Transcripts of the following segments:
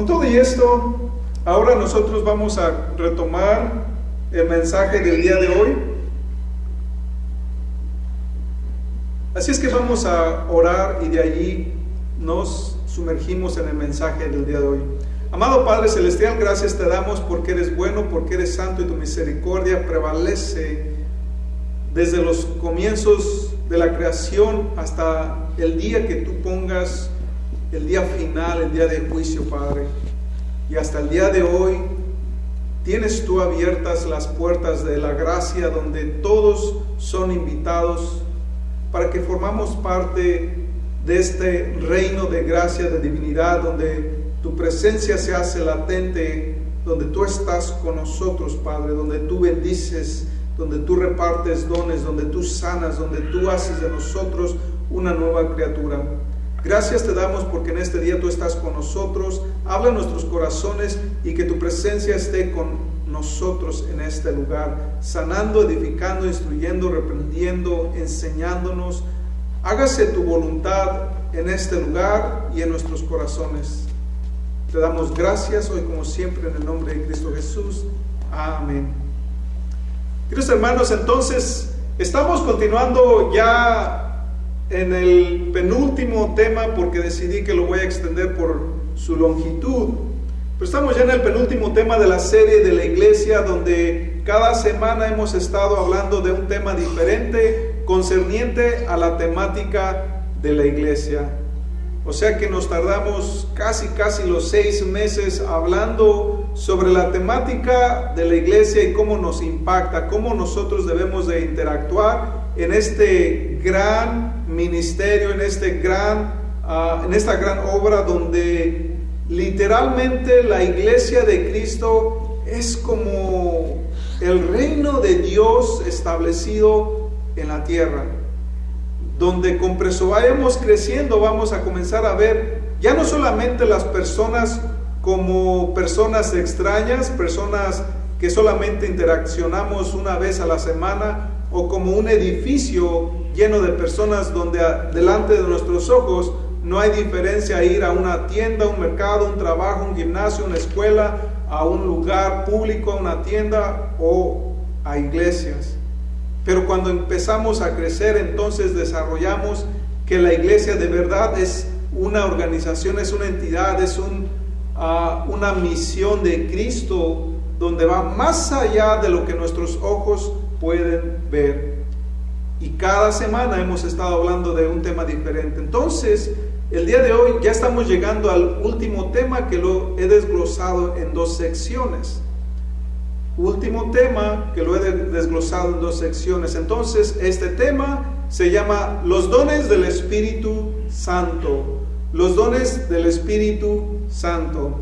Con todo y esto, ahora nosotros vamos a retomar el mensaje del día de hoy. Así es que vamos a orar y de allí nos sumergimos en el mensaje del día de hoy. Amado Padre Celestial, gracias te damos porque eres bueno, porque eres santo y tu misericordia prevalece desde los comienzos de la creación hasta el día que tú pongas, el día final, el día de juicio, Padre. Y hasta el día de hoy tienes tú abiertas las puertas de la gracia donde todos son invitados para que formamos parte de este reino de gracia, de divinidad, donde tu presencia se hace latente, donde tú estás con nosotros, Padre, donde tú bendices, donde tú repartes dones, donde tú sanas, donde tú haces de nosotros una nueva criatura. Gracias te damos porque en este día tú estás con nosotros, habla en nuestros corazones y que tu presencia esté con nosotros en este lugar, sanando, edificando, instruyendo, reprendiendo, enseñándonos. Hágase tu voluntad en este lugar y en nuestros corazones. Te damos gracias hoy como siempre en el nombre de Cristo Jesús. Amén. Queridos hermanos, entonces estamos continuando ya en el penúltimo tema porque decidí que lo voy a extender por su longitud. Pero estamos ya en el penúltimo tema de la serie de la iglesia, donde cada semana hemos estado hablando de un tema diferente concerniente a la temática de la iglesia. O sea que nos tardamos casi los 6 meses hablando sobre la temática de la iglesia y cómo nos impacta, cómo nosotros debemos de interactuar en este gran ministerio, en esta gran obra donde literalmente la iglesia de Cristo es como el reino de Dios establecido en la tierra, donde conforme vayamos creciendo vamos a comenzar a ver ya no solamente las personas como personas extrañas, personas que solamente interaccionamos una vez a la semana, o como un edificio lleno de personas donde delante de nuestros ojos no hay diferencia a ir a una tienda, un mercado, un trabajo, un gimnasio, una escuela, a un lugar público, a una tienda o a iglesias. Pero cuando empezamos a crecer, entonces desarrollamos que la iglesia de verdad es una organización, es una entidad, es una misión de Cristo donde va más allá de lo que nuestros ojos pueden ver. Y cada semana hemos estado hablando de un tema diferente. Entonces, el día de hoy ya estamos llegando al último tema que lo he desglosado en 2 secciones. Último tema que lo he desglosado en 2 secciones. Entonces, este tema se llama los dones del Espíritu Santo. Los dones del Espíritu Santo.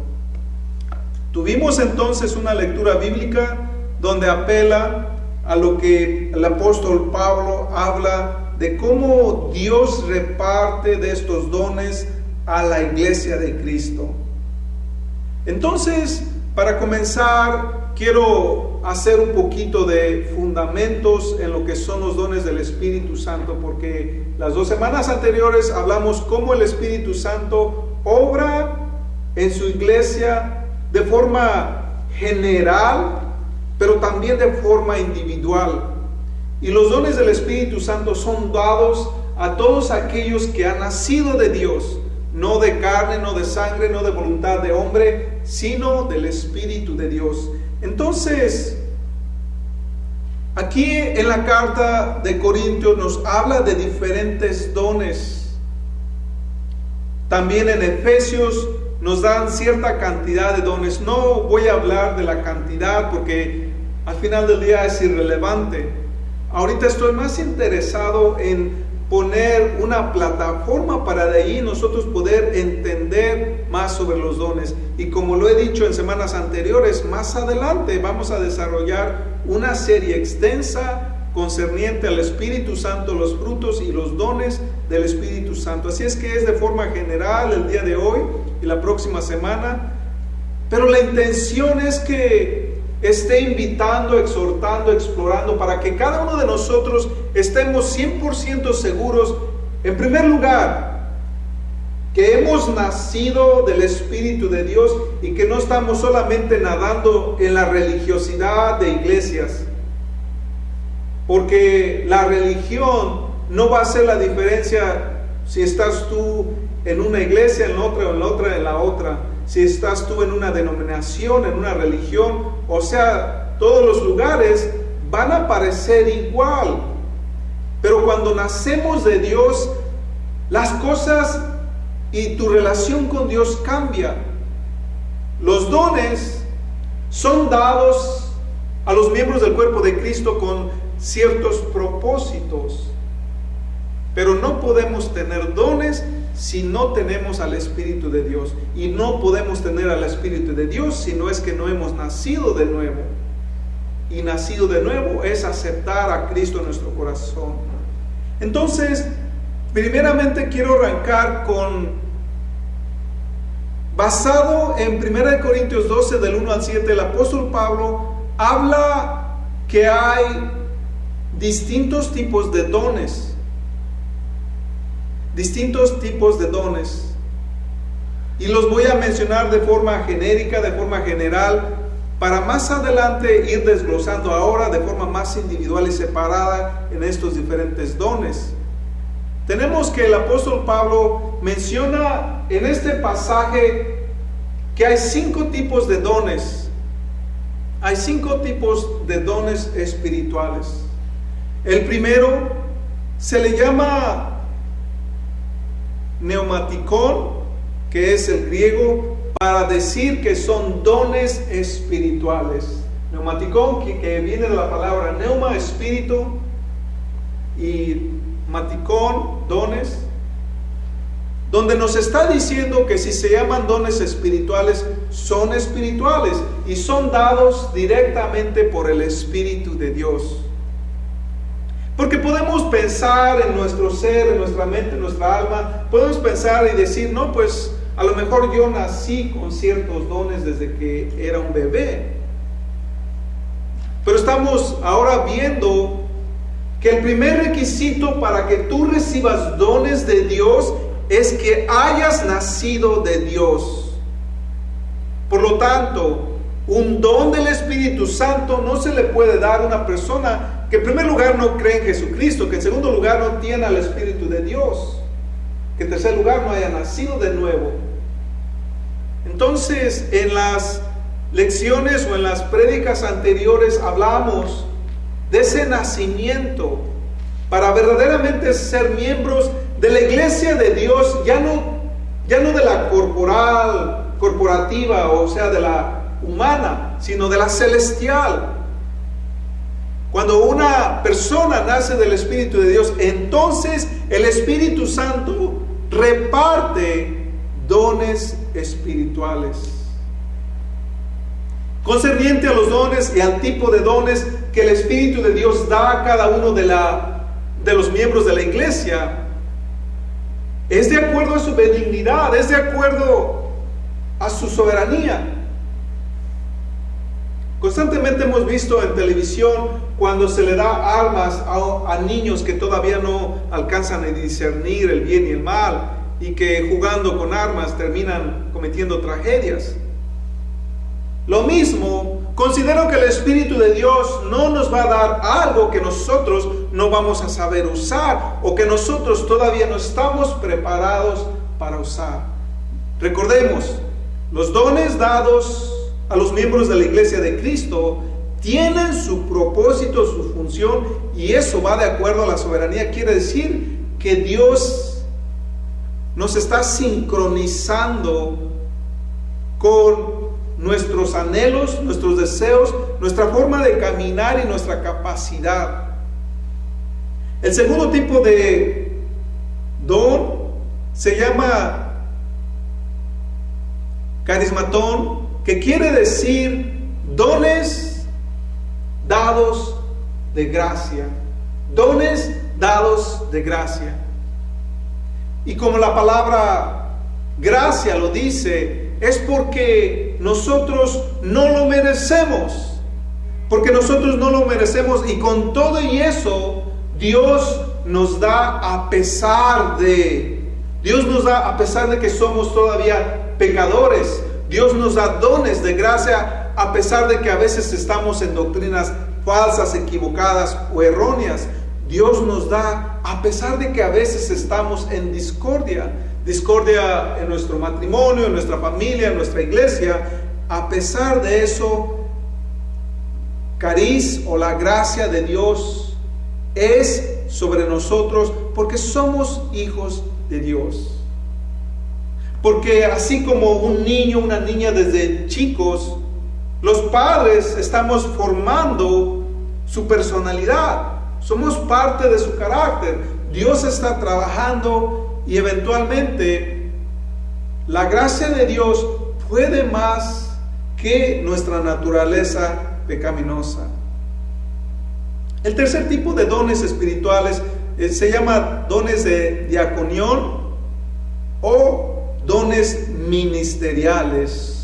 Tuvimos entonces una lectura bíblica donde apela a lo que el apóstol Pablo habla de cómo Dios reparte de estos dones a la iglesia de Cristo. Entonces, para comenzar, quiero hacer un poquito de fundamentos en lo que son los dones del Espíritu Santo, porque las 2 semanas anteriores hablamos cómo el Espíritu Santo obra en su iglesia de forma general, pero también de forma individual. Y los dones del Espíritu Santo son dados a todos aquellos que han nacido de Dios, no de carne, no de sangre, no de voluntad de hombre, sino del Espíritu de Dios. Entonces, aquí en la carta de Corintios nos habla de diferentes dones. También en Efesios nos dan cierta cantidad de dones. No voy a hablar de la cantidad porque al final del día es irrelevante. Ahorita estoy más interesado en poner una plataforma para de ahí nosotros poder entender más sobre los dones. Y como lo he dicho en semanas anteriores, más adelante vamos a desarrollar una serie extensa concerniente al Espíritu Santo, los frutos y los dones del Espíritu Santo. Así es que es de forma general el día de hoy y la próxima semana, pero la intención es que esté invitando, exhortando, explorando, para que cada uno de nosotros estemos 100% seguros, en primer lugar, que hemos nacido del Espíritu de Dios y que no estamos solamente nadando en la religiosidad de iglesias, porque la religión no va a hacer la diferencia si estás tú en una iglesia, en la otra, si estás tú en una denominación, en una religión, o sea, todos los lugares van a parecer igual. Pero cuando nacemos de Dios, las cosas y tu relación con Dios cambia. Los dones son dados a los miembros del cuerpo de Cristo con ciertos propósitos. Pero no podemos tener dones si no tenemos al Espíritu de Dios. Y no podemos tener al Espíritu de Dios si no es que no hemos nacido de nuevo. Y nacido de nuevo es aceptar a Cristo en nuestro corazón. Entonces, primeramente quiero arrancar basado en 1 Corintios 12 del 1 al 7, el apóstol Pablo habla que hay distintos tipos de dones. Distintos tipos de dones. Y los voy a mencionar de forma genérica, de forma general, para más adelante ir desglosando ahora de forma más individual y separada en estos diferentes dones. Tenemos que el apóstol Pablo menciona en este pasaje que hay 5 tipos de dones. Hay 5 tipos de dones espirituales. El primero se le llama neumaticón, que es el griego, para decir que son dones espirituales. Neumaticón, que viene de la palabra neuma, espíritu, y maticón, dones, donde nos está diciendo que si se llaman dones espirituales, son espirituales y son dados directamente por el Espíritu de Dios. Porque podemos pensar en nuestro ser, en nuestra mente, en nuestra alma, podemos pensar y decir, no, pues a lo mejor yo nací con ciertos dones desde que era un bebé. Pero estamos ahora viendo que el primer requisito para que tú recibas dones de Dios es que hayas nacido de Dios. Por lo tanto, un don del Espíritu Santo no se le puede dar a una persona que en primer lugar no cree en Jesucristo, que en segundo lugar no tiene al Espíritu de Dios, que en tercer lugar no haya nacido de nuevo. Entonces, en las lecciones o en las prédicas anteriores hablamos de ese nacimiento para verdaderamente ser miembros de la iglesia de Dios, ya no de la corporativa, o sea, de la humana, sino de la celestial. Cuando una persona nace del Espíritu de Dios, entonces el Espíritu Santo reparte dones espirituales. Concerniente a los dones y al tipo de dones que el Espíritu de Dios da a cada uno de los miembros de la iglesia, es de acuerdo a su benignidad, es de acuerdo a su soberanía. Constantemente hemos visto en televisión cuando se le da armas a niños que todavía no alcanzan a discernir el bien y el mal, y que jugando con armas terminan cometiendo tragedias. Lo mismo, considero que el Espíritu de Dios no nos va a dar algo que nosotros no vamos a saber usar, o que nosotros todavía no estamos preparados para usar. Recordemos, los dones dados a los miembros de la iglesia de Cristo tienen su propósito, su función, y eso va de acuerdo a la soberanía. Quiere decir que Dios nos está sincronizando con nuestros anhelos, nuestros deseos, nuestra forma de caminar y nuestra capacidad. El segundo tipo de don se llama carismatón, que quiere decir dones dados de gracia. Dones dados de gracia. Y como la palabra gracia lo dice, es porque nosotros no lo merecemos. Porque nosotros no lo merecemos, y con todo y eso, Dios nos da a pesar de. Dios nos da, a pesar de que somos todavía pecadores, Dios nos da dones de gracia, a pesar de que a veces estamos en doctrinas falsas, equivocadas o erróneas. Dios nos da, a pesar de que a veces estamos en discordia en nuestro matrimonio, en nuestra familia, en nuestra iglesia. A pesar de eso, cariz o la gracia de Dios es sobre nosotros, porque somos hijos de Dios. Porque así como un niño, una niña desde chicos, los padres estamos formando su personalidad, somos parte de su carácter. Dios está trabajando y eventualmente la gracia de Dios puede más que nuestra naturaleza pecaminosa. El tercer tipo de dones espirituales se llama dones de diaconión o dones ministeriales.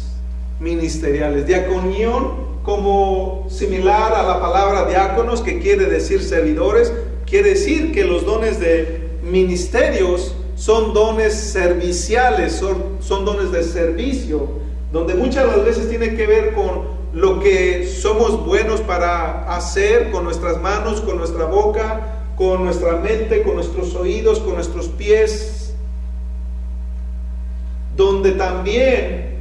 Diaconión, como similar a la palabra diáconos, que quiere decir servidores, quiere decir que los dones de ministerios son dones serviciales, son dones de servicio, donde muchas de las veces tiene que ver con lo que somos buenos para hacer con nuestras manos, con nuestra boca, con nuestra mente, con nuestros oídos, con nuestros pies. Donde también,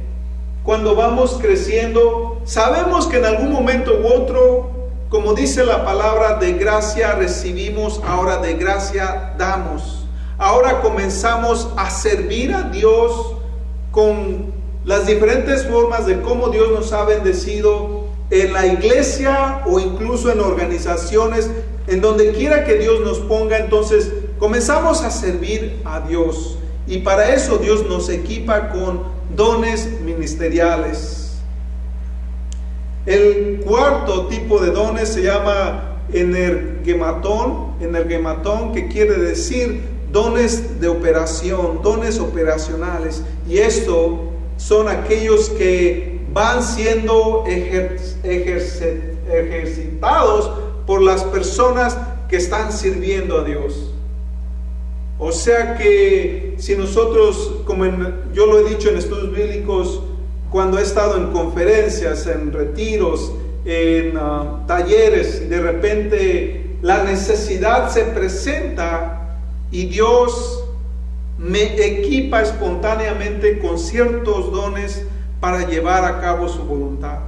cuando vamos creciendo, sabemos que en algún momento u otro, como dice la palabra, de gracia recibimos, ahora de gracia damos. Ahora comenzamos a servir a Dios con las diferentes formas de cómo Dios nos ha bendecido en la iglesia o incluso en organizaciones, en donde quiera que Dios nos ponga. Entonces comenzamos a servir a Dios, y para eso Dios nos equipa con dones ministeriales. El cuarto tipo de dones se llama energematón, que quiere decir dones de operación, dones operacionales. Y esto son aquellos que van siendo ejercitados por las personas que están sirviendo a Dios. O sea que si nosotros, como yo lo he dicho en estudios bíblicos, cuando he estado en conferencias, en retiros, en talleres, de repente la necesidad se presenta y Dios me equipa espontáneamente con ciertos dones para llevar a cabo su voluntad.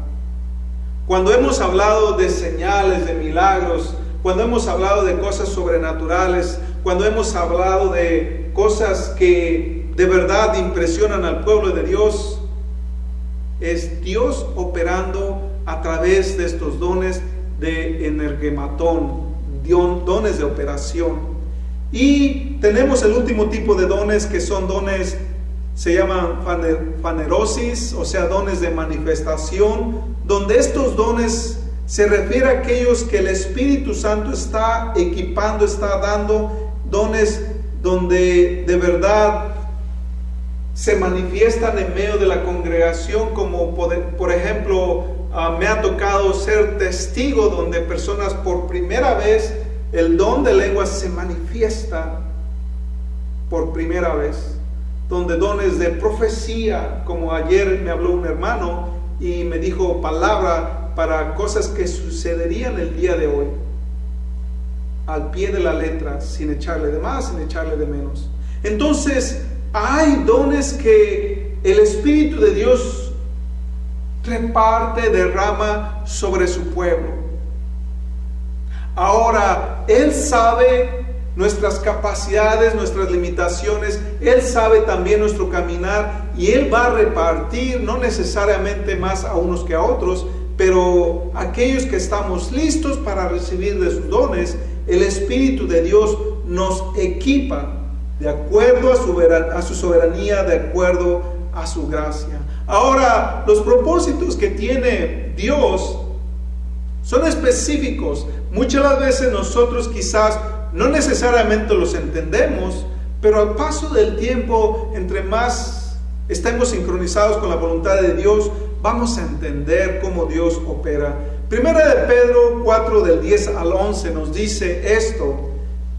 Cuando hemos hablado de señales, de milagros, cuando hemos hablado de cosas sobrenaturales, cuando hemos hablado de cosas que de verdad impresionan al pueblo de Dios, es Dios operando a través de estos dones de energematón, dones de operación. Y tenemos el último tipo de dones, que son dones, se llaman fanerosis, o sea, dones de manifestación, donde estos dones se refiere a aquellos que el Espíritu Santo está equipando, está dando, dones donde de verdad se manifiestan en medio de la congregación, como por ejemplo, me ha tocado ser testigo donde personas por primera vez, el don de lenguas se manifiesta por primera vez, donde dones de profecía, como ayer me habló un hermano y me dijo palabra para cosas que sucederían el día de hoy, al pie de la letra, sin echarle de más, sin echarle de menos. Entonces, hay dones que el Espíritu de Dios reparte, derrama sobre su pueblo. Ahora, Él sabe nuestras capacidades, nuestras limitaciones, Él sabe también nuestro caminar, y Él va a repartir, no necesariamente más a unos que a otros, pero aquellos que estamos listos para recibir de sus dones, el Espíritu de Dios nos equipa de acuerdo a su soberanía, de acuerdo a su gracia. Ahora, los propósitos que tiene Dios son específicos. Muchas las veces nosotros quizás no necesariamente los entendemos, pero al paso del tiempo, entre más estemos sincronizados con la voluntad de Dios, vamos a entender cómo Dios opera. Primera de Pedro 4 del 10 al 11 nos dice esto.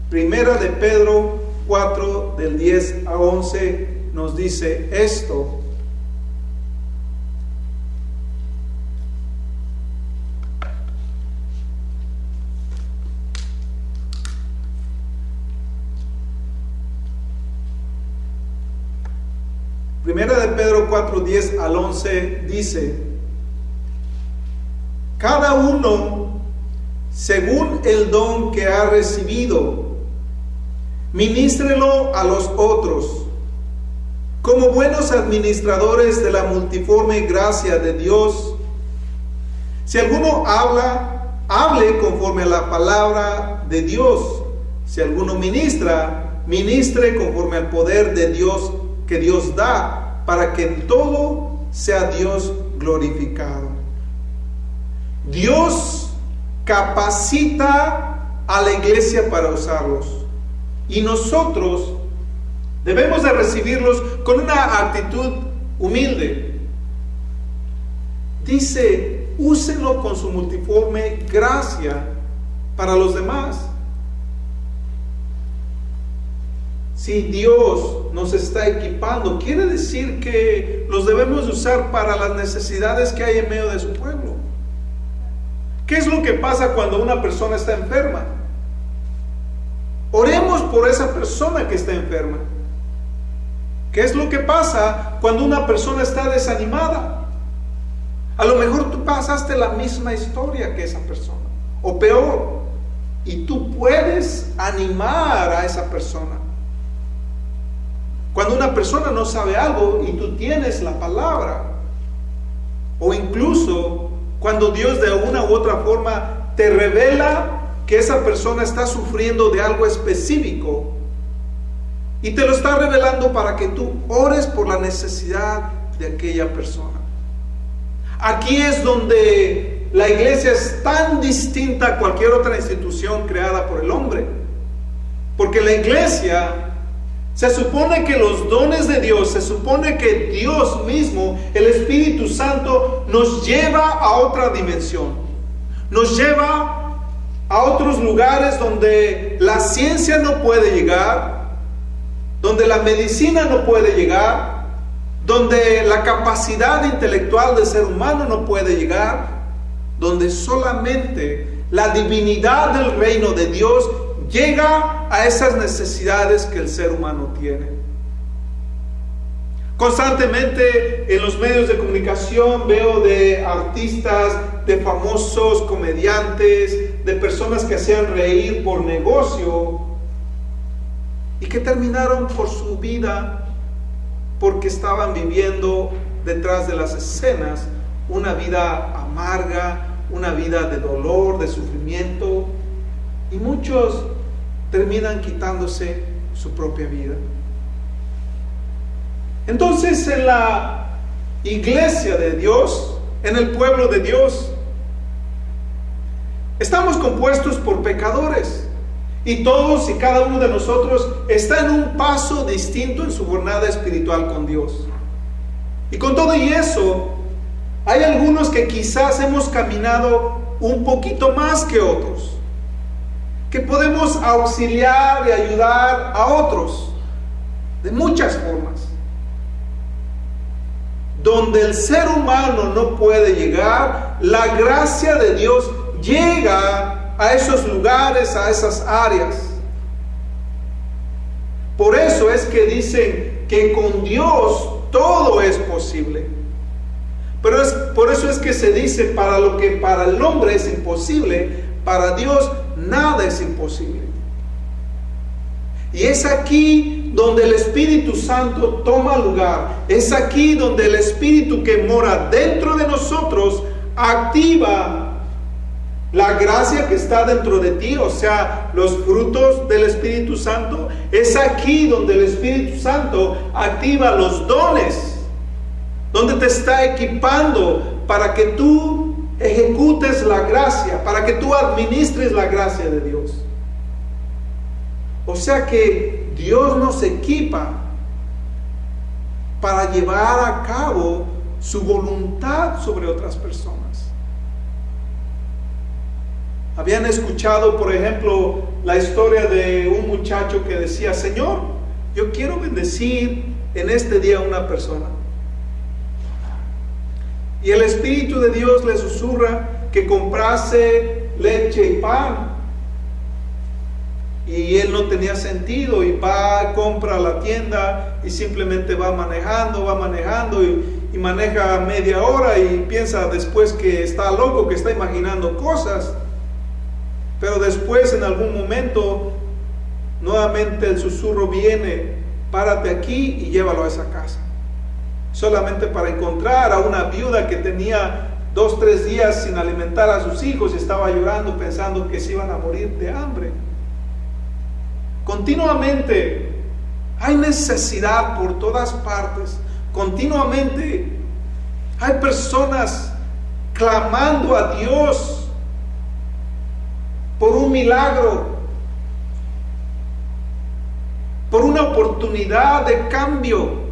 Primera de Pedro 4 del 10 a 11 nos dice esto. Primera de Pedro 4, 10 al 11 dice: cada uno según el don que ha recibido, ministrelo a los otros, como buenos administradores de la multiforme gracia de Dios. Si alguno habla, hable conforme a la palabra de Dios. Si alguno ministra, ministre conforme al poder de Dios que Dios da, para que en todo sea Dios glorificado. Dios capacita a la iglesia para usarlos, y nosotros debemos de recibirlos con una actitud humilde. Dice, úsenlo con su multiforme gracia para los demás. Si Dios nos está equipando, quiere decir que los debemos usar para las necesidades que hay en medio de su pueblo. ¿Qué es lo que pasa cuando una persona está enferma? Oremos por esa persona que está enferma. ¿Qué es lo que pasa cuando una persona está desanimada? A lo mejor tú pasaste la misma historia que esa persona, o peor, y tú puedes animar a esa persona. Cuando una persona no sabe algo y tú tienes la palabra, o incluso cuando Dios de una u otra forma te revela que esa persona está sufriendo de algo específico y te lo está revelando para que tú ores por la necesidad de aquella persona. Aquí es donde la iglesia es tan distinta a cualquier otra institución creada por el hombre, porque la iglesia se supone que los dones de Dios, se supone que Dios mismo, el Espíritu Santo, nos lleva a otra dimensión, nos lleva a otros lugares donde la ciencia no puede llegar, donde la medicina no puede llegar, donde la capacidad intelectual del ser humano no puede llegar, donde solamente la divinidad del reino de Dios llega a esas necesidades que el ser humano tiene. Constantemente en los medios de comunicación veo de artistas, de famosos comediantes, de personas que hacían reír por negocio y que terminaron por su vida porque estaban viviendo detrás de las escenas una vida amarga, una vida de dolor, de sufrimiento, y muchos terminan quitándose su propia vida. Entonces, en la iglesia de Dios, en el pueblo de Dios, estamos compuestos por pecadores, y todos y cada uno de nosotros está en un paso distinto en su jornada espiritual con Dios. Y con todo y eso, hay algunos que quizás hemos caminado un poquito más que otros, que podemos auxiliar y ayudar a otros de muchas formas. Donde el ser humano no puede llegar, la gracia de Dios llega a esos lugares, a esas áreas. Por eso es que dicen que con Dios todo es posible. Pero por eso es que se dice, para lo que para el hombre es imposible, para Dios nada es imposible. Y es aquí donde el Espíritu Santo toma lugar. Es aquí donde el Espíritu que mora dentro de nosotros activa la gracia que está dentro de ti, o sea, los frutos del Espíritu Santo. Es aquí donde el Espíritu Santo activa los dones, donde te está equipando para que tú ejecutes la gracia, para que tú administres la gracia de Dios. O sea que Dios nos equipa para llevar a cabo su voluntad sobre otras personas. Habían escuchado, por ejemplo, la historia de un muchacho que decía: Señor, yo quiero bendecir en este día a una persona. Y el Espíritu de Dios le susurra que comprase leche y pan. Y él no tenía sentido, y va, compra a la tienda y simplemente va manejando y maneja media hora y piensa después que está loco, que está imaginando cosas. Pero después, en algún momento, nuevamente el susurro viene: párate aquí y llévalo a esa casa. Solamente para encontrar a una viuda que tenía 2-3 días sin alimentar a sus hijos y estaba llorando pensando que se iban a morir de hambre. Continuamente hay necesidad por todas partes. Continuamente hay personas clamando a Dios por un milagro, por una oportunidad de cambio.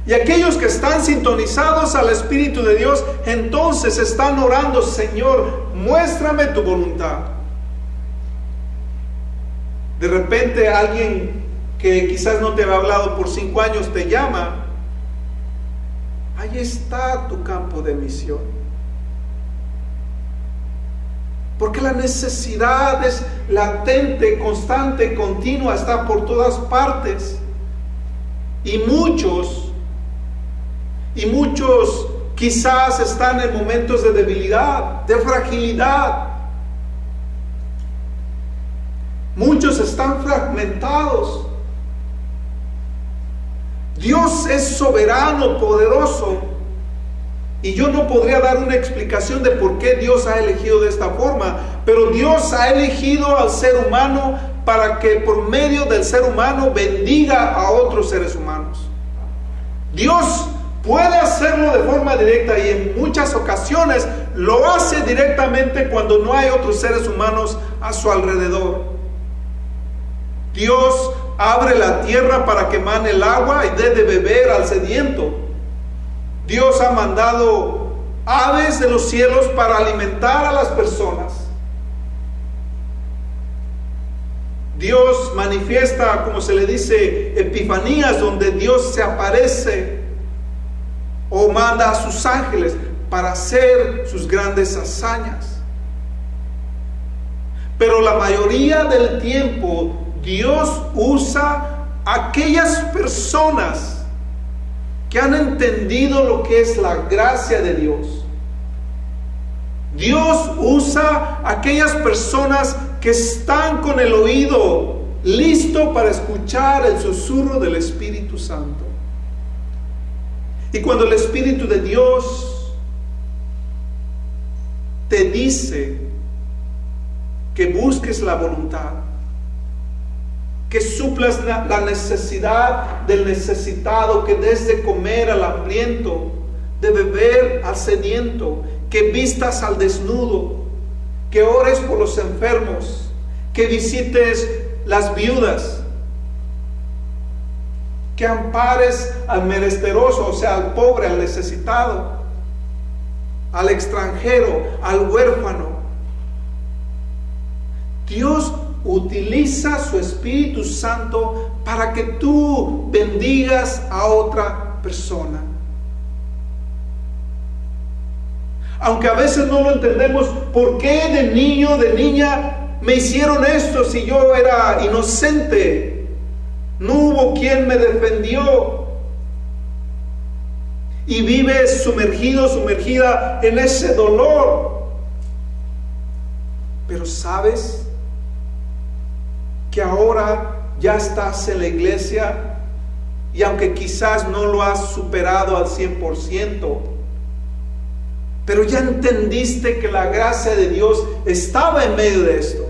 Y aquellos que están sintonizados al Espíritu de Dios, entonces están orando: Señor, muéstrame tu voluntad. De repente alguien que quizás no te había hablado por 5 años te llama: ahí está tu campo de misión. Porque la necesidad es latente, constante, continua, está por todas partes. Y muchos quizás están en momentos de debilidad, de fragilidad. Muchos están fragmentados. Dios es soberano, poderoso. Y yo no podría dar una explicación de por qué Dios ha elegido de esta forma. Pero Dios ha elegido al ser humano para que por medio del ser humano bendiga a otros seres humanos. Dios puede hacerlo de forma directa y en muchas ocasiones lo hace directamente cuando no hay otros seres humanos a su alrededor. Dios abre la tierra para que mane el agua y dé de beber al sediento. Dios ha mandado aves de los cielos para alimentar a las personas. Dios manifiesta, como se le dice, epifanías, donde Dios se aparece o manda a sus ángeles para hacer sus grandes hazañas. Pero la mayoría del tiempo Dios usa a aquellas personas que han entendido lo que es la gracia de Dios. Dios usa a aquellas personas que están con el oído listo para escuchar el susurro del Espíritu Santo. Y cuando el Espíritu de Dios te dice que busques la voluntad, que suplas la necesidad del necesitado, que des de comer al hambriento, de beber al sediento, que vistas al desnudo, que ores por los enfermos, que visites las viudas, que ampares al menesteroso, o sea, al pobre, al necesitado, al extranjero, al huérfano. Dios utiliza su Espíritu Santo para que tú bendigas a otra persona. Aunque a veces no lo entendemos, ¿por qué de niño, de niña me hicieron esto si yo era inocente? No hubo quien me defendió. Y vives sumergido, sumergida en ese dolor. Pero sabes que ahora ya estás en la iglesia y aunque quizás no lo has superado al 100%, pero ya entendiste que la gracia de Dios estaba en medio de esto.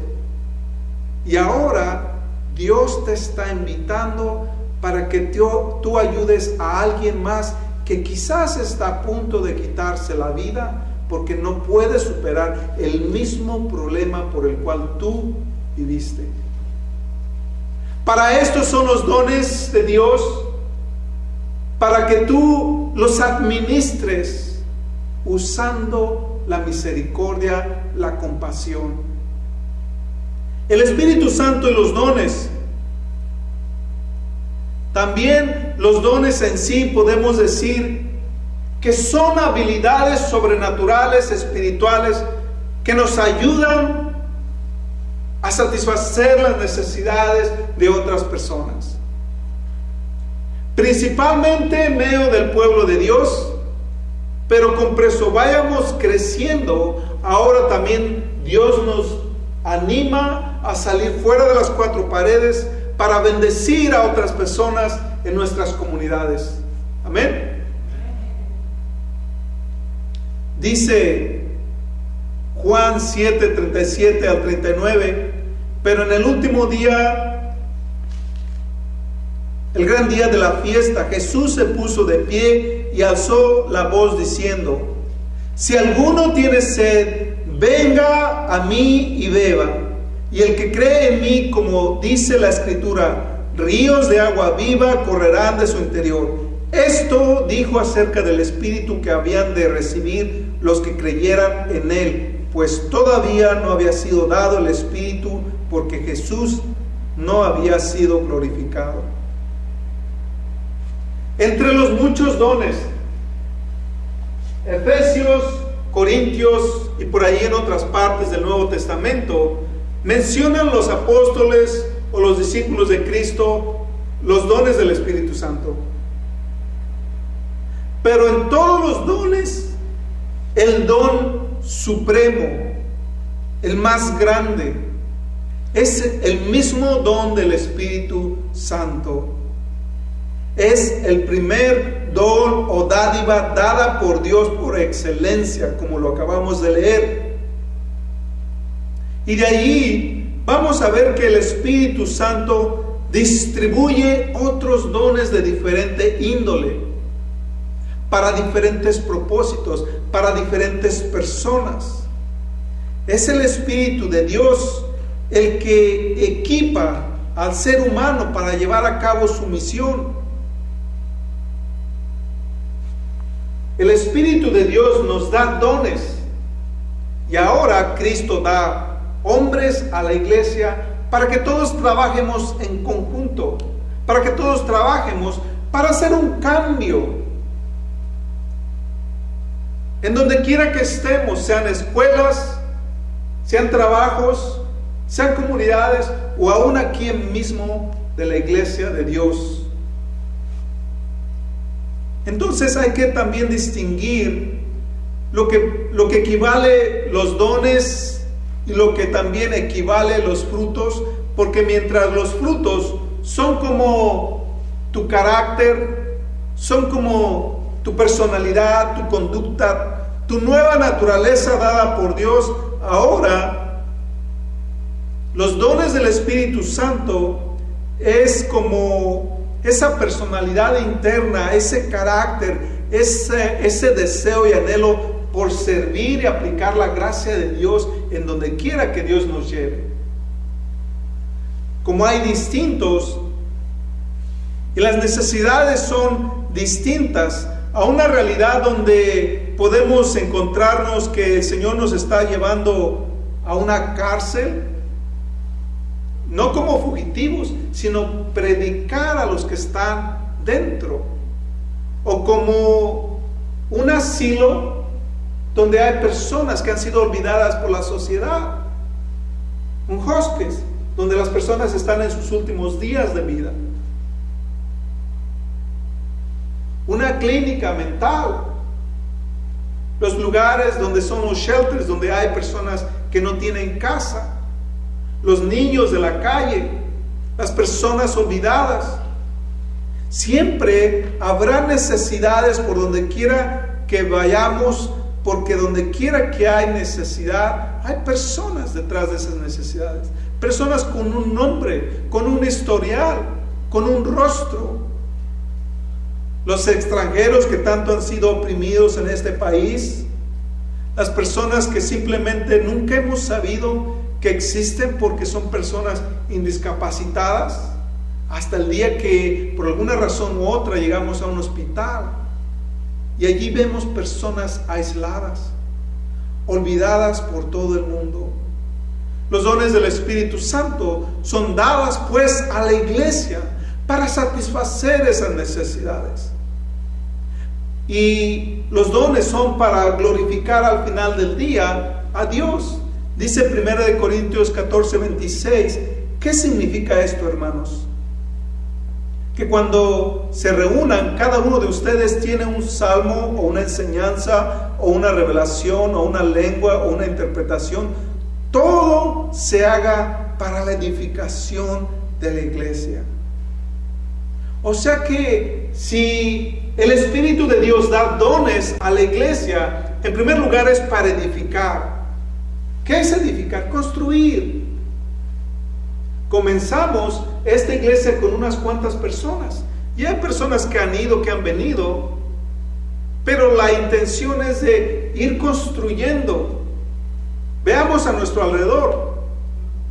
Y ahora Dios te está invitando para que tú ayudes a alguien más que quizás está a punto de quitarse la vida porque no puede superar el mismo problema por el cual tú viviste. Para esto son los dones de Dios, para que tú los administres usando la misericordia, la compasión. El Espíritu Santo y los dones. También los dones en sí podemos decir que son habilidades sobrenaturales, espirituales, que nos ayudan a satisfacer las necesidades de otras personas. Principalmente en medio del pueblo de Dios, pero compreso vayamos creciendo, ahora también Dios nos anima a salir fuera de las cuatro paredes para bendecir a otras personas en nuestras comunidades. Amén. Dice Juan 7, 37 al 39, pero en el último día, el gran día de la fiesta, Jesús se puso de pie y alzó la voz diciendo: si alguno tiene sed, venga a mí y beba. Y el que cree en mí, como dice la Escritura, ríos de agua viva correrán de su interior. Esto dijo acerca del Espíritu que habían de recibir los que creyeran en él, pues todavía no había sido dado el Espíritu, porque Jesús no había sido glorificado. Entre los muchos dones, Efesios, Corintios y por ahí en otras partes del Nuevo Testamento, mencionan los apóstoles o los discípulos de Cristo los dones del Espíritu Santo. Pero en todos los dones, el don supremo, el más grande, es el mismo don del Espíritu Santo. Es el primer don o dádiva dada por Dios por excelencia, como lo acabamos de leer. Y de ahí vamos a ver que el Espíritu Santo distribuye otros dones de diferente índole, para diferentes propósitos, para diferentes personas. Es el Espíritu de Dios el que equipa al ser humano para llevar a cabo su misión. El Espíritu de Dios nos da dones, y ahora Cristo da hombres a la iglesia para que todos trabajemos en conjunto, para que todos trabajemos para hacer un cambio en donde quiera que estemos, sean escuelas, sean trabajos, sean comunidades o aún aquí mismo de la iglesia de Dios. Entonces hay que también distinguir lo que equivale los dones y lo que también equivale los frutos, porque mientras los frutos son como tu carácter, son como tu personalidad, tu conducta, tu nueva naturaleza dada por Dios, ahora los dones del Espíritu Santo es como esa personalidad interna, ese carácter, ese deseo y anhelo por servir y aplicar la gracia de Dios en donde quiera que Dios nos lleve. Como hay distintos y las necesidades son distintas, a una realidad donde podemos encontrarnos que el Señor nos está llevando a una cárcel, no como fugitivos, sino predicar a los que están dentro, o como un asilo donde hay personas que han sido olvidadas por la sociedad, un hospice donde las personas están en sus últimos días de vida, una clínica mental, los lugares donde son los shelters, donde hay personas que no tienen casa, los niños de la calle, las personas olvidadas. Siempre habrá necesidades por donde quiera que vayamos, porque donde quiera que hay necesidad, hay personas detrás de esas necesidades, personas con un nombre, con un historial, con un rostro. Los extranjeros que tanto han sido oprimidos en este país, las personas que simplemente nunca hemos sabido que existen porque son personas indiscapacitadas, hasta el día que por alguna razón u otra llegamos a un hospital y allí vemos personas aisladas, olvidadas por todo el mundo. Los dones del Espíritu Santo son dadas pues a la iglesia para satisfacer esas necesidades. Y los dones son para glorificar al final del día a Dios. Dice 1 Corintios 14:26. ¿Qué significa esto, hermanos? Que cuando se reúnan, cada uno de ustedes tiene un salmo o una enseñanza o una revelación o una lengua o una interpretación. Todo se haga para la edificación de la iglesia. O sea que si el Espíritu de Dios da dones a la iglesia, en primer lugar es para edificar. ¿Qué es edificar? Construir. Comenzamos esta iglesia con unas cuantas personas. Y hay personas que han ido, que han venido, pero la intención es de ir construyendo. Veamos a nuestro alrededor.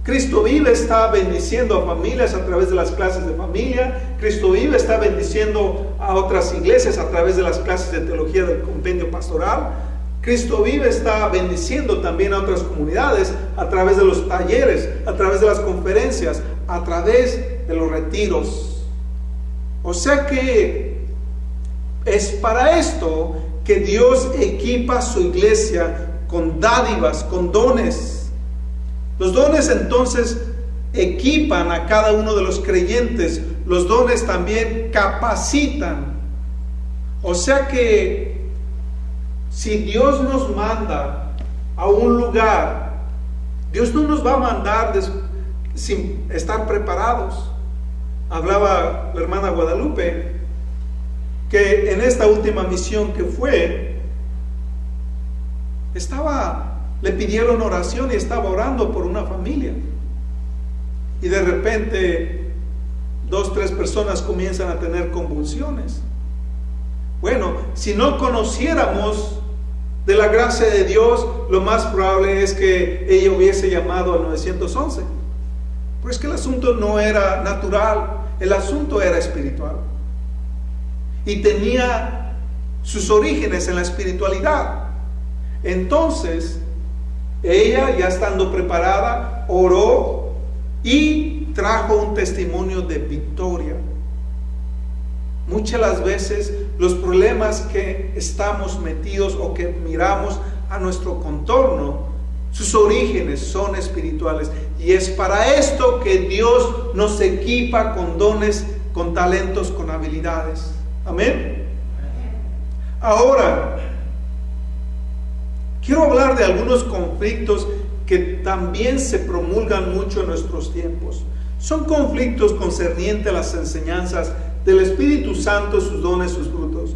Cristo Vive está bendiciendo a familias a través de las clases de familia. Cristo Vive está bendiciendo a otras iglesias a través de las clases de teología del compendio pastoral. Cristo Vive está bendiciendo también a otras comunidades a través de los talleres, a través de las conferencias, a través de los retiros. O sea que es para esto que Dios equipa su iglesia con dádivas, con dones. Los dones entonces equipan a cada uno de los creyentes. Los dones también capacitan. O sea que si Dios nos manda a un lugar, Dios no nos va a mandar sin estar preparados. Hablaba la hermana Guadalupe que en esta última misión que fue, le pidieron oración y estaba orando por una familia. Y de repente 2, 3 personas comienzan a tener convulsiones. Bueno, si no conociéramos de la gracia de Dios, lo más probable es que ella hubiese llamado al 911. Pero es que el asunto no era natural, el asunto era espiritual. Y tenía sus orígenes en la espiritualidad. Entonces, ella, ya estando preparada, oró y trajo un testimonio de victoria. Muchas las veces los problemas que estamos metidos o que miramos a nuestro contorno, sus orígenes son espirituales. Y es para esto que Dios nos equipa con dones, con talentos, con habilidades. Amén. Ahora, quiero hablar de algunos conflictos que también se promulgan mucho en nuestros tiempos. Son conflictos concernientes a las enseñanzas del Espíritu Santo, sus dones, sus frutos.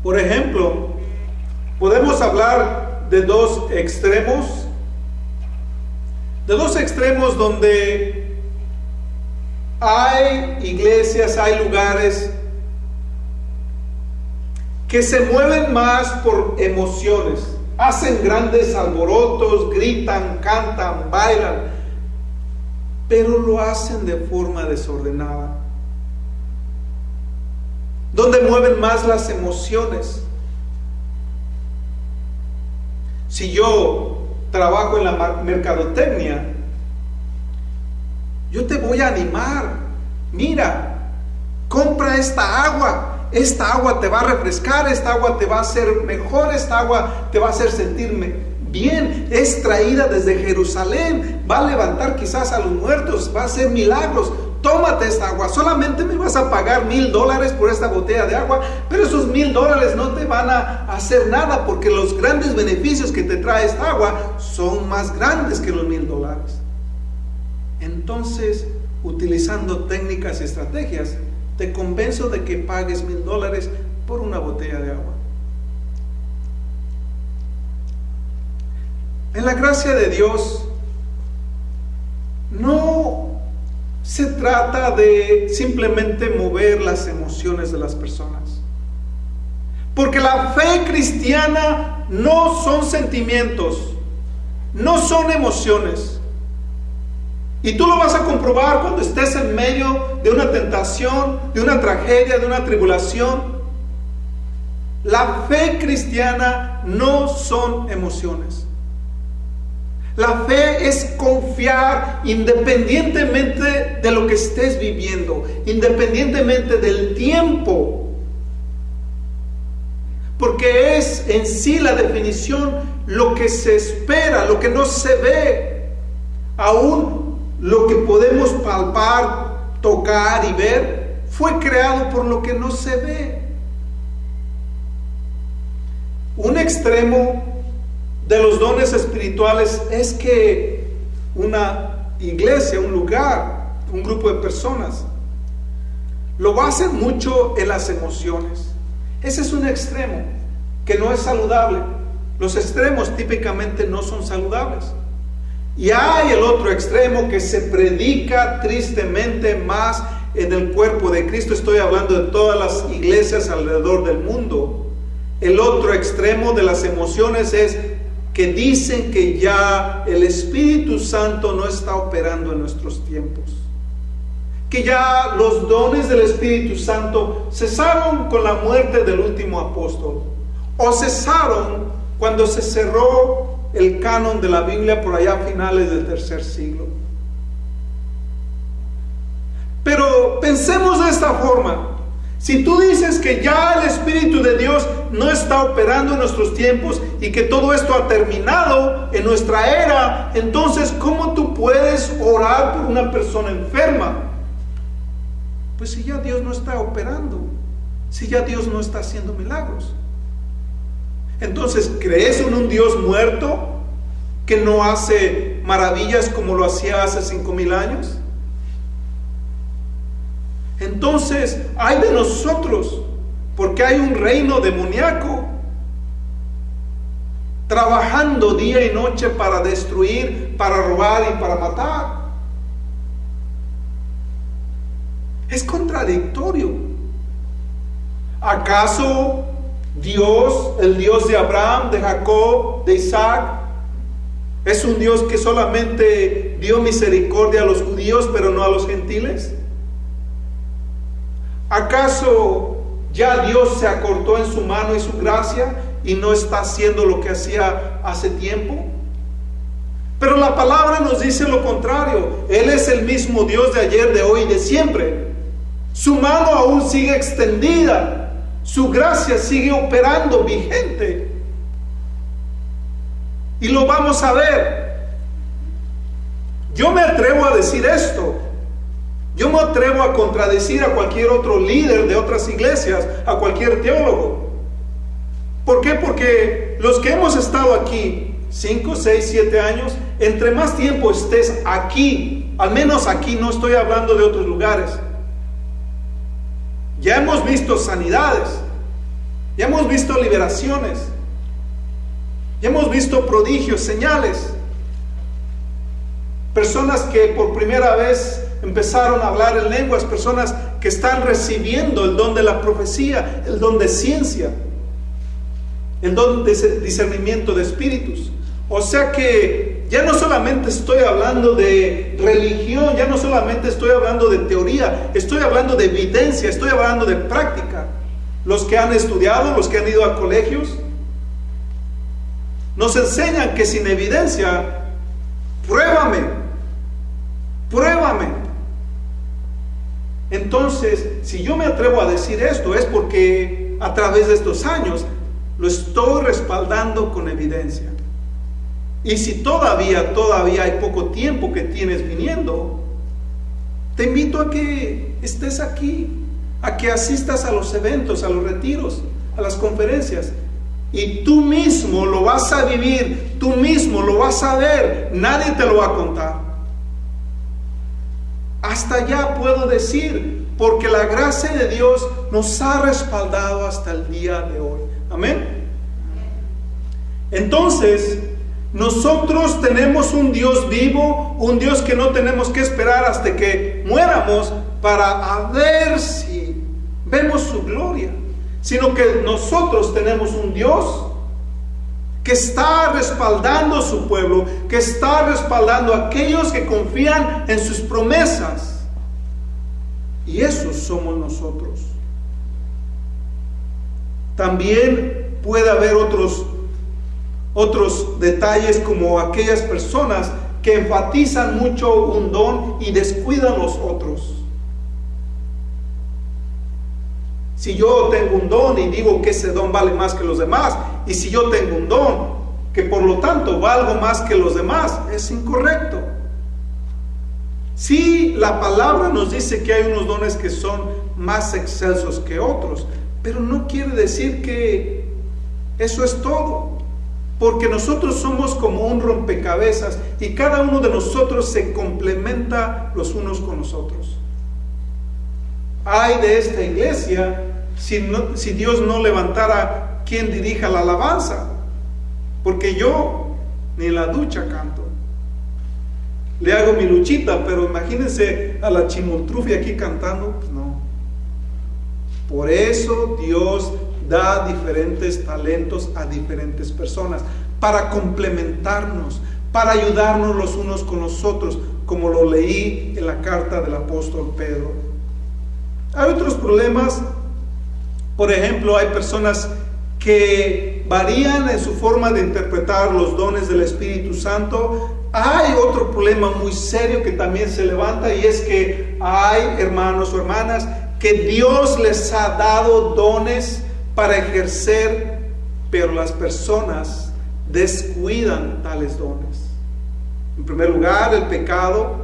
Por ejemplo, podemos hablar de dos extremos donde hay iglesias, hay lugares que se mueven más por emociones, hacen grandes alborotos, gritan, cantan, bailan, pero lo hacen de forma desordenada, donde mueven más las emociones. Si yo trabajo en la mercadotecnia, yo te voy a animar. Mira, compra esta agua te va a refrescar, esta agua te va a hacer mejor, esta agua te va a hacer sentirme bien, es traída desde Jerusalén, va a levantar quizás a los muertos, va a hacer milagros. Tómate esta agua, solamente me vas a pagar $1,000 por esta botella de agua, pero esos $1,000 no te van a hacer nada, porque los grandes beneficios que te trae esta agua son más grandes que los $1,000. Entonces, utilizando técnicas y estrategias, te convenzo de que pagues $1,000 por una botella de agua. En la gracia de Dios, no se trata de simplemente mover las emociones de las personas, porque la fe cristiana no son sentimientos, no son emociones. Y tú lo vas a comprobar cuando estés en medio de una tentación, de una tragedia, de una tribulación. La fe cristiana no son emociones. La fe es confiar independientemente de lo que estés viviendo, independientemente del tiempo. Porque es en sí la definición lo que se espera, lo que no se ve. Aún lo que podemos palpar, tocar y ver, fue creado por lo que no se ve. Un extremo de los dones espirituales es que una iglesia, un lugar, un grupo de personas lo basen mucho en las emociones. Ese es un extremo que no es saludable. Los extremos típicamente no son saludables. Y hay el otro extremo que se predica tristemente más en el cuerpo de Cristo. Estoy hablando de todas las iglesias alrededor del mundo. El otro extremo de las emociones es que dicen que ya el Espíritu Santo no está operando en nuestros tiempos, que ya los dones del Espíritu Santo cesaron con la muerte del último apóstol, o cesaron cuando se cerró el canon de la Biblia por allá a finales del tercer siglo. Pero pensemos de esta forma: si tú dices que ya el Espíritu de Dios no está operando en nuestros tiempos y que todo esto ha terminado en nuestra era, entonces ¿cómo tú puedes orar por una persona enferma? Pues si ya Dios no está operando, si ya Dios no está haciendo milagros. Entonces, ¿crees en un Dios muerto que no hace maravillas como lo hacía hace 5,000 años? Entonces, ay de nosotros, porque hay un reino demoníaco trabajando día y noche para destruir, para robar y para matar. Es contradictorio. ¿Acaso Dios, el Dios de Abraham, de Jacob, de Isaac, es un Dios que solamente dio misericordia a los judíos pero no a los gentiles? ¿Acaso ya Dios se acortó en su mano y su gracia y no está haciendo lo que hacía hace tiempo? Pero la palabra nos dice lo contrario. Él es el mismo Dios de ayer, de hoy y de siempre. Su mano aún sigue extendida. Su gracia sigue operando, vigente. Y lo vamos a ver. Yo me atrevo a decir esto. Yo me atrevo a contradecir a cualquier otro líder de otras iglesias, a cualquier teólogo. ¿Por qué? Porque los que hemos estado aquí 5, 6, 7 años, entre más tiempo estés aquí, al menos aquí, no estoy hablando de otros lugares, ya hemos visto sanidades, ya hemos visto liberaciones, ya hemos visto prodigios, señales. Personas que por primera vez empezaron a hablar en lenguas, personas que están recibiendo el don de la profecía, el don de ciencia, el don de discernimiento de espíritus. O sea que ya no solamente estoy hablando de religión, ya no solamente estoy hablando de teoría, estoy hablando de evidencia, estoy hablando de práctica. Los que han estudiado, los que han ido a colegios, nos enseñan que sin evidencia, pruébame. Entonces, si yo me atrevo a decir esto, es porque a través de estos años lo estoy respaldando con evidencia. Y si todavía hay poco tiempo que tienes viniendo, te invito a que estés aquí, a que asistas a los eventos, a los retiros, a las conferencias, y tú mismo lo vas a vivir, tú mismo lo vas a ver, nadie te lo va a contar. Hasta allá puedo decir, porque la gracia de Dios nos ha respaldado hasta el día de hoy. Amén. Entonces, nosotros tenemos un Dios vivo, un Dios que no tenemos que esperar hasta que muéramos para ver si vemos su gloria, sino que nosotros tenemos un Dios que está respaldando a su pueblo, que está respaldando a aquellos que confían en sus promesas. Y esos somos nosotros. También puede haber otros detalles, como aquellas personas que enfatizan mucho un don y descuidan los otros. Si yo tengo un don y digo que ese don vale más que los demás, y si yo tengo un don que por lo tanto valgo más que los demás, es incorrecto. Sí, la palabra nos dice que hay unos dones que son más excelsos que otros, pero no quiere decir que eso es todo, porque nosotros somos como un rompecabezas y cada uno de nosotros se complementa los unos con los otros. Ay de esta iglesia si Dios no levantara quien dirija la alabanza, porque yo ni en la ducha canto. Le hago mi luchita, pero imagínense a la chimoltrufia aquí cantando, pues no. Por eso Dios da diferentes talentos a diferentes personas, para complementarnos, para ayudarnos los unos con los otros, como lo leí en la carta del apóstol Pedro. Hay otros problemas. Por ejemplo, hay personas que varían en su forma de interpretar los dones del Espíritu Santo. Hay otro problema muy serio que también se levanta, y es que hay hermanos o hermanas que Dios les ha dado dones para ejercer, pero las personas descuidan tales dones. En primer lugar, el pecado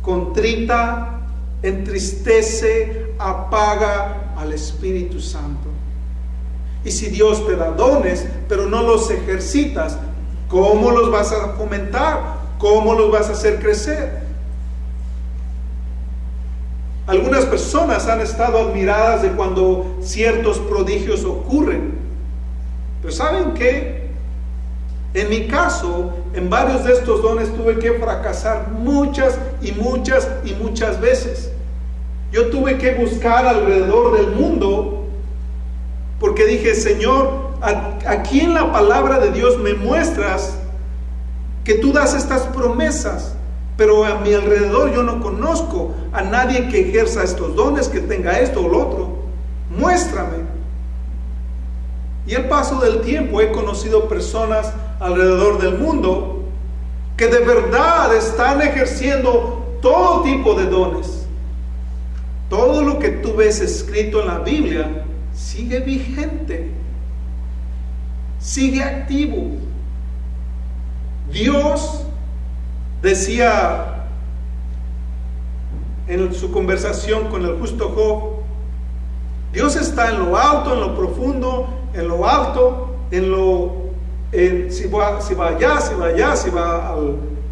contrita, entristece, apaga al Espíritu Santo. Y si Dios te da dones, pero no los ejercitas, ¿cómo los vas a fomentar? ¿Cómo los vas a hacer crecer? Algunas personas han estado admiradas de cuando ciertos prodigios ocurren. Pero ¿saben qué? En mi caso, en varios de estos dones tuve que fracasar muchas veces. Yo tuve que buscar alrededor del mundo, porque dije, Señor, aquí en la palabra de Dios me muestras que tú das estas promesas, pero a mi alrededor yo no conozco a nadie que ejerza estos dones, que tenga esto o lo otro. Muéstrame. Y al paso del tiempo he conocido personas alrededor del mundo que de verdad están ejerciendo todo tipo de dones. Todo lo que tú ves escrito en la Biblia sigue vigente, sigue activo. Dios decía en su conversación con el justo Job, Dios está en lo alto, en lo profundo, en lo alto, si va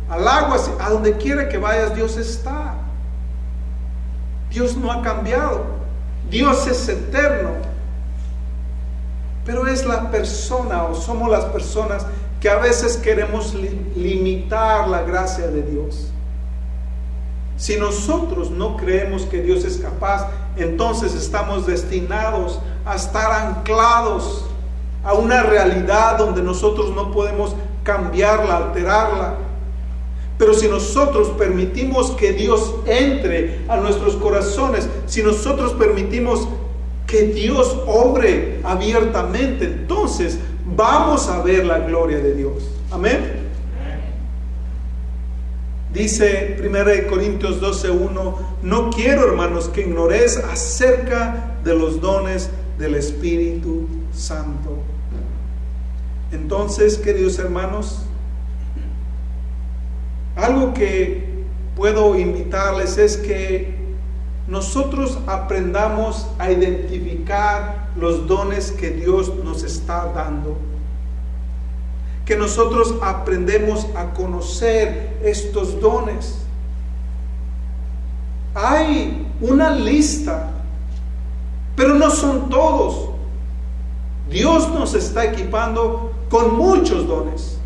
al agua, a donde quiera que vayas, Dios está. Dios no ha cambiado. Dios es eterno. Pero es la persona, o somos las personas, que a veces queremos limitar la gracia de Dios. Si nosotros no creemos que Dios es capaz, entonces estamos destinados a estar anclados a una realidad donde nosotros no podemos cambiarla, alterarla. Pero si nosotros permitimos que Dios entre a nuestros corazones, si nosotros permitimos que Dios obre abiertamente, entonces vamos a ver la gloria de Dios. Amén. Dice 1 Corintios 12:1, no quiero, hermanos, que ignoréis acerca de los dones del Espíritu Santo. Entonces, queridos hermanos, algo que puedo invitarles es que nosotros aprendamos a identificar los dones que Dios nos está dando. Que nosotros aprendemos a conocer estos dones. Hay una lista, pero no son todos. Dios nos está equipando con muchos dones.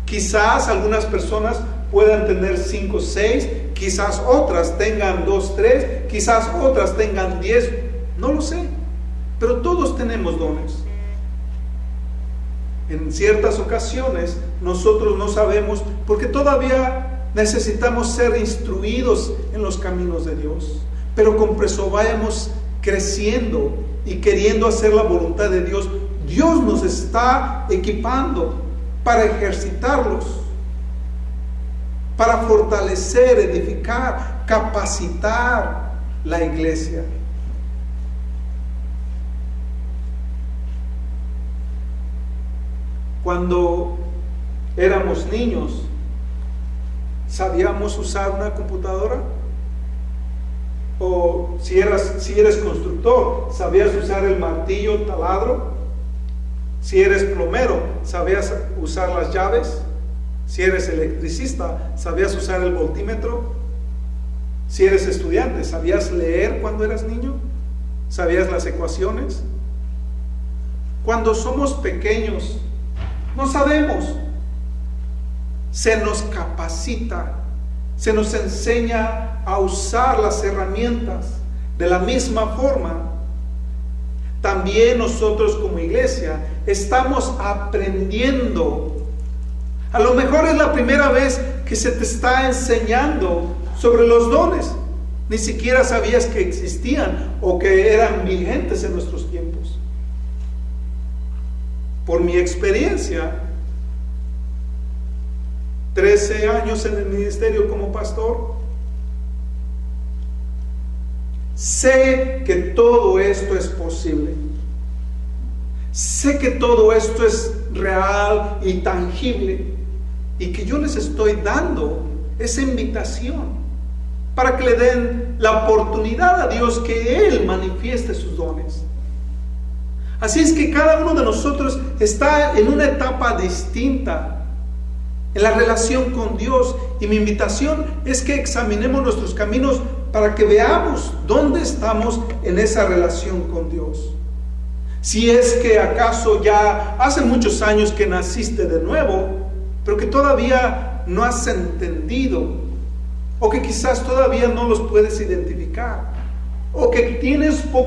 Quizás algunas personas puedan tener 5 o 6, quizás otras tengan 2 o 3, quizás otras tengan 10, no lo sé, pero todos tenemos dones. En ciertas ocasiones nosotros no sabemos, porque todavía necesitamos ser instruidos en los caminos de Dios, pero con eso vayamos creciendo y queriendo hacer la voluntad de Dios, Dios nos está equipando para ejercitarlos, para fortalecer, edificar, capacitar la iglesia. Cuando éramos niños, ¿sabíamos usar una computadora? O si eres constructor, ¿sabías usar el martillo, taladro? Si eres plomero, ¿sabías usar las llaves? Si eres electricista, ¿sabías usar el voltímetro? Si eres estudiante, ¿sabías leer cuando eras niño? ¿Sabías las ecuaciones? Cuando somos pequeños, no sabemos. Se nos capacita, se nos enseña a usar las herramientas. De la misma forma, también nosotros como iglesia estamos aprendiendo. A lo mejor es la primera vez que se te está enseñando sobre los dones. Ni siquiera sabías que existían o que eran vigentes en nuestros tiempos. Por mi experiencia, 13 años en el ministerio como pastor, sé que todo esto es posible. Sé que todo esto es real y tangible, y que yo les estoy dando esa invitación para que le den la oportunidad a Dios que Él manifieste sus dones. Así es que cada uno de nosotros está en una etapa distinta en la relación con Dios, y mi invitación es que examinemos nuestros caminos para que veamos dónde estamos en esa relación con Dios. Si es que acaso ya hace muchos años que naciste de nuevo, pero que todavía no has entendido, o que quizás todavía no los puedes identificar, o que tienes poco